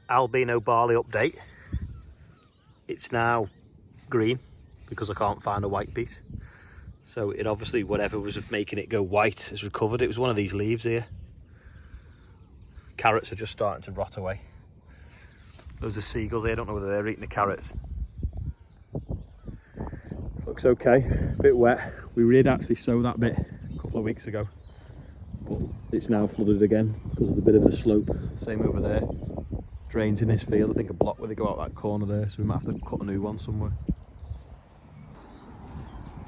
albino barley update. It's now green because I can't find a white piece. So it obviously, whatever was making it go white has recovered. It was one of these leaves here. Carrots are just starting to rot away. Those are seagulls here, I don't know whether they're eating the carrots. Looks okay, a bit wet. We did actually sow that bit a couple of weeks ago, but it's now flooded again because of the bit of the slope. Same over there. Drains in this field, I think a block where they go out that corner there, so we might have to cut a new one somewhere.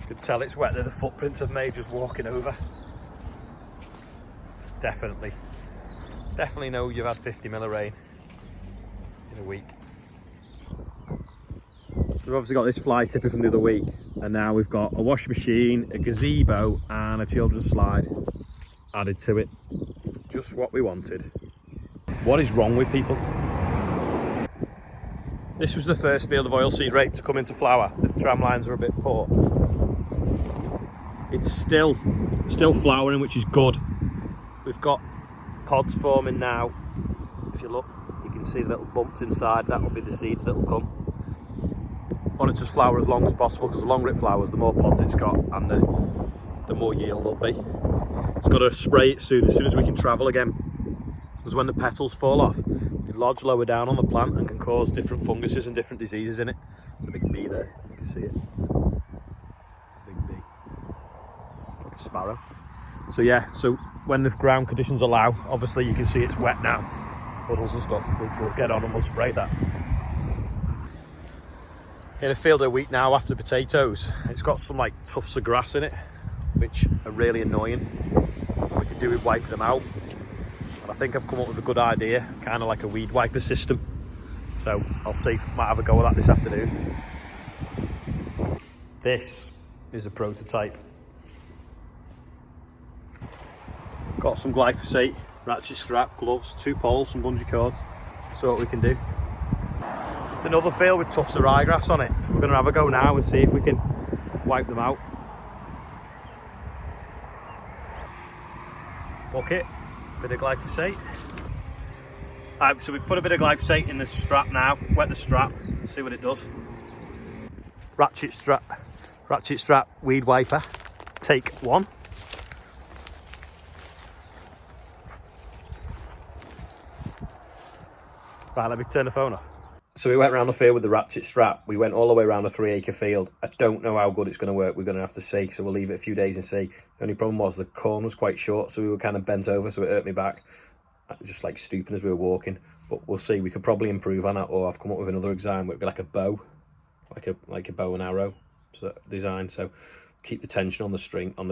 You can tell it's wet there, the footprints of May just walking over. It's definitely know you've had 50 mil of rain in a week. So we've obviously got this fly tipper from the other week, and now we've got a washing machine, a gazebo and a children's slide added to it. Just what we wanted. What is wrong with people? This was the first field of oilseed rape to come into flower. The tram lines are a bit poor. It's still flowering, which is good. We've got pods forming now. If you look, you can see the little bumps inside. That will be the seeds that will come. Want it to flower as long as possible, because the longer it flowers, the more pods it's got, and the more yield there'll be. It's got to spray it soon as we can travel again, because when the petals fall off, they lodge lower down on the plant and can cause different funguses and different diseases in it. There's a big bee there, you can see it. Big bee, like a sparrow. So yeah, so when the ground conditions allow, obviously you can see it's wet now, puddles and stuff. We'll get on and we'll spray that. In a field of wheat now after potatoes, it's got some like tufts of grass in it, which are really annoying. We could do with wiping them out. And I think I've come up with a good idea, kind of like a weed wiper system. So I'll see, might have a go at that this afternoon. This is a prototype. Got some glyphosate, ratchet strap, gloves, 2 poles, some bungee cords. So what we can do. It's another field with tufts of ryegrass on it, so we're going to have a go now and see if we can wipe them out. Bucket, bit of glyphosate. So we put a bit of glyphosate in the strap now, wet the strap, see what it does. Ratchet strap weed wiper, take 1. Right, let me turn the phone off. So we went around the field with the ratchet strap. We went all the way around a 3-acre field. I don't know how good it's going to work. We're going to have to see. So we'll leave it a few days and see. The only problem was the corn was quite short, so we were kind of bent over, so it hurt me back. Just like stooping as we were walking. But we'll see. We could probably improve on that, or I've come up with another design where it'd be like a bow, like a bow and arrow design. So keep the tension on the string or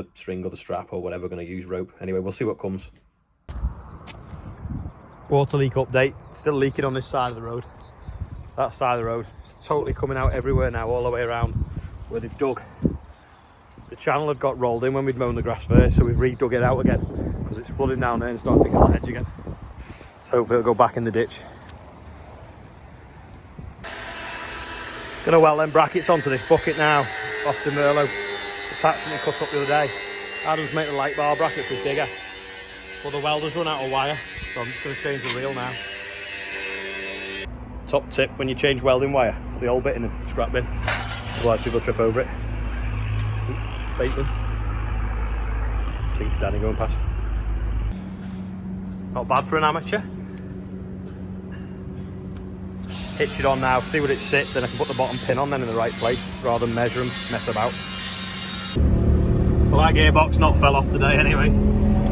the strap or whatever we're going to use, rope. Anyway, we'll see what comes. Water leak update. Still leaking on this side of the road. That side of the road, totally coming out everywhere now, all the way around where they've dug. The channel had got rolled in when we'd mown the grass first, so we've redug it out again because it's flooding down there and starting to get the hedge again. So hopefully it'll go back in the ditch. Gonna weld them brackets onto this bucket now, off the Merlot attachment cut up the other day. Adam's make the light bar brackets with digger, but the welder's run out of wire, so I'm just gonna change the reel now. Top tip, when you change welding wire, put the old bit in the scrap bin, otherwise people trip over it. Bateman. I think it's Danny going past. Not bad for an amateur. Hitch it on now, see what it sits, then I can put the bottom pin on then in the right place, rather than measure and mess about. Well, that gearbox not fell off today anyway.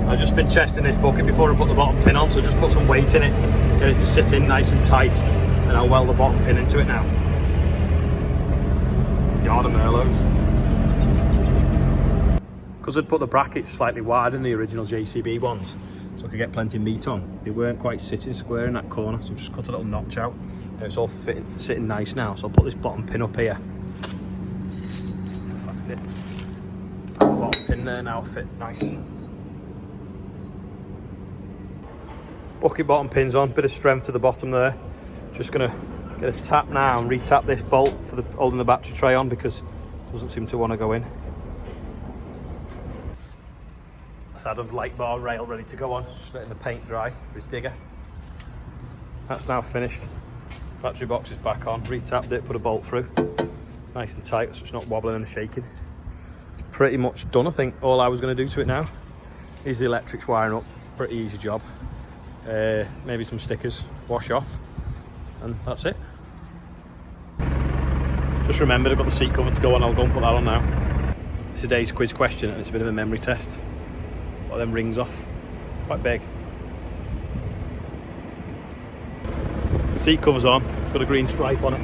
I've just been testing this bucket before I put the bottom pin on, so just put some weight in it, get it to sit in nice and tight. And I'll weld the bottom pin into it now. Yard of Merlots. Because I'd put the brackets slightly wider than the original JCB ones, so I could get plenty of meat on. They weren't quite sitting square in that corner, so just cut a little notch out. And it's all sitting nice now, so I'll put this bottom pin up here. For fact it. Bottom pin there now fit nice. Bucket bottom pins on, bit of strength to the bottom there. Just gonna get a tap now and re-tap this bolt for the holding the battery tray on because it doesn't seem to want to go in. That's Adam's light bar rail ready to go on, just letting the paint dry for his digger. That's now finished. Battery box is back on, retapped it, put a bolt through. Nice and tight so it's not wobbling and shaking. It's pretty much done, I think. All I was going to do to it now is the electrics wiring up. Pretty easy job. Maybe some stickers, wash off, and that's it. Just remembered I've got the seat cover to go on. I'll go and put that on now. It's today's quiz question and it's a bit of a memory test. Got them rings off, quite big. The seat cover's on, it's got a green stripe on it.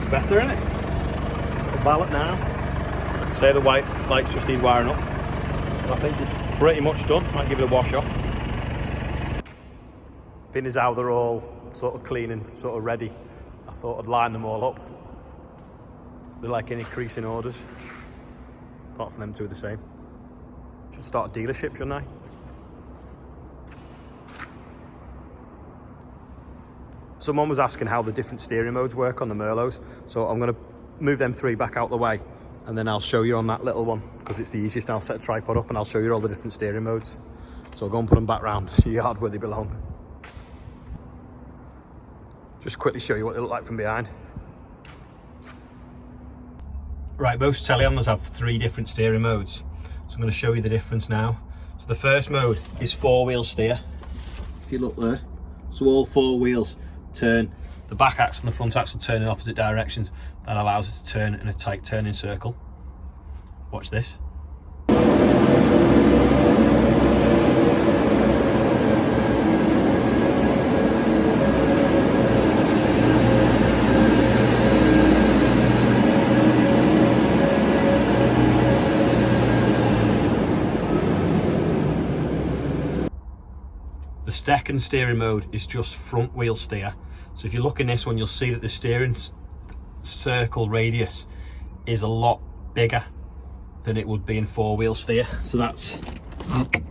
It's better, isn't it? The ballot now. Say the white lights just need wiring up. I think it's pretty much done. Might give it a wash off. Being as how they're all sort of clean and sort of ready, I thought I'd line them all up. They're like any increasing orders. Apart from them two are the same. Should start a dealership, shouldn't I? Someone was asking how the different steering modes work on the Merlots, so I'm going to move them three back out the way and then I'll show you on that little one because it's the easiest. I'll set a tripod up and I'll show you all the different steering modes. So I'll go and put them back round the yard where they belong. Just quickly show you what they look like from behind. Right, most telehandlers have 3 different steering modes, so I'm going to show you the difference now. So the first mode is 4-wheel steer. If you look there, so all 4 wheels turn. The back axle and the front axle turn in opposite directions. That allows it to turn in a tight turning circle. Watch this. The second steering mode is just front wheel steer. So if you look in this one, you'll see that the steering circle radius is a lot bigger than it would be in 4-wheel steer. So that's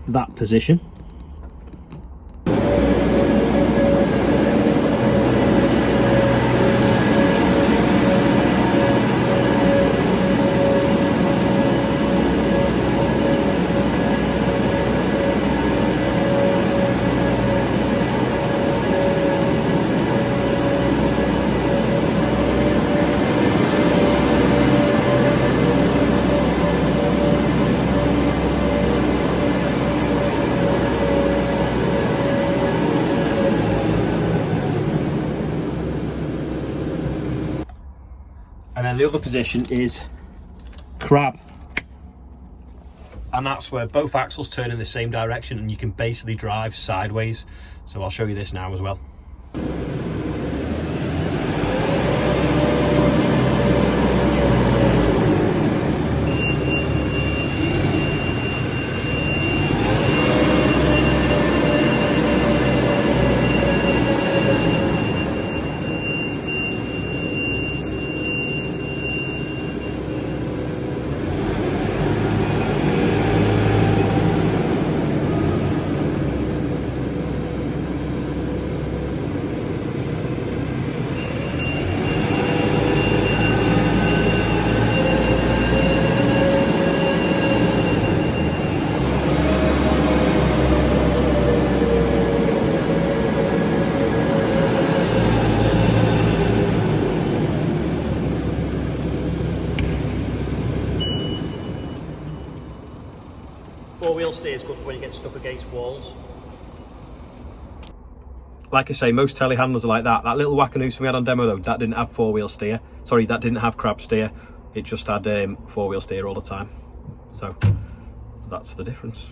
that position. And then the other position is crab, and that's where both axles turn in the same direction and you can basically drive sideways. So I'll show you this now as well. Four-wheel steer is good for when you get stuck against walls. Like I say, most telehandlers are like that. That little Wacanoose we had on demo though, that didn't have 4-wheel steer. Sorry, that didn't have crab steer. It just had 4-wheel steer all the time. So that's the difference.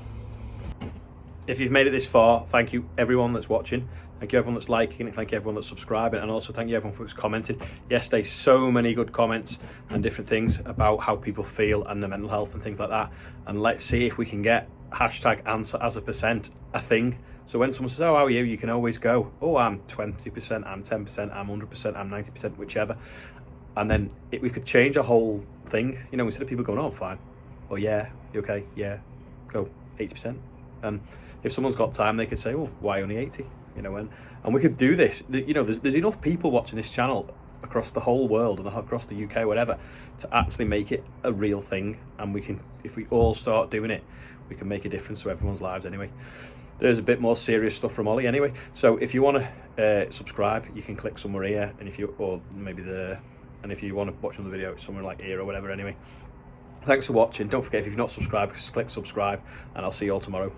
If you've made it this far, thank you everyone that's watching. Thank you everyone that's liking it, thank you everyone that's subscribing, and also thank you everyone who's commented. Yesterday, so many good comments and different things about how people feel and their mental health and things like that. And let's see if we can get hashtag answer as a percent a thing. So when someone says, oh, how are you? You can always go, oh, I'm 20%, I'm 10%, I'm 100%, I'm 90%, whichever. And then we could change a whole thing. You know, instead of people going, oh, I'm fine. Or yeah, you okay? Yeah, go 80%. And if someone's got time, they could say, oh, why only 80? You know, and we could do this. You know, there's enough people watching this channel across the whole world and across the UK, whatever, to actually make it a real thing. And we can, if we all start doing it, we can make a difference to everyone's lives anyway. there's a bit more serious stuff from Ollie anyway. So if you want to subscribe, you can click somewhere here, and if you, or maybe there, and if you want to watch another video, it's somewhere like here or whatever anyway. Thanks for watching. Don't forget, if you've not subscribed, just click subscribe, and I'll see you all tomorrow.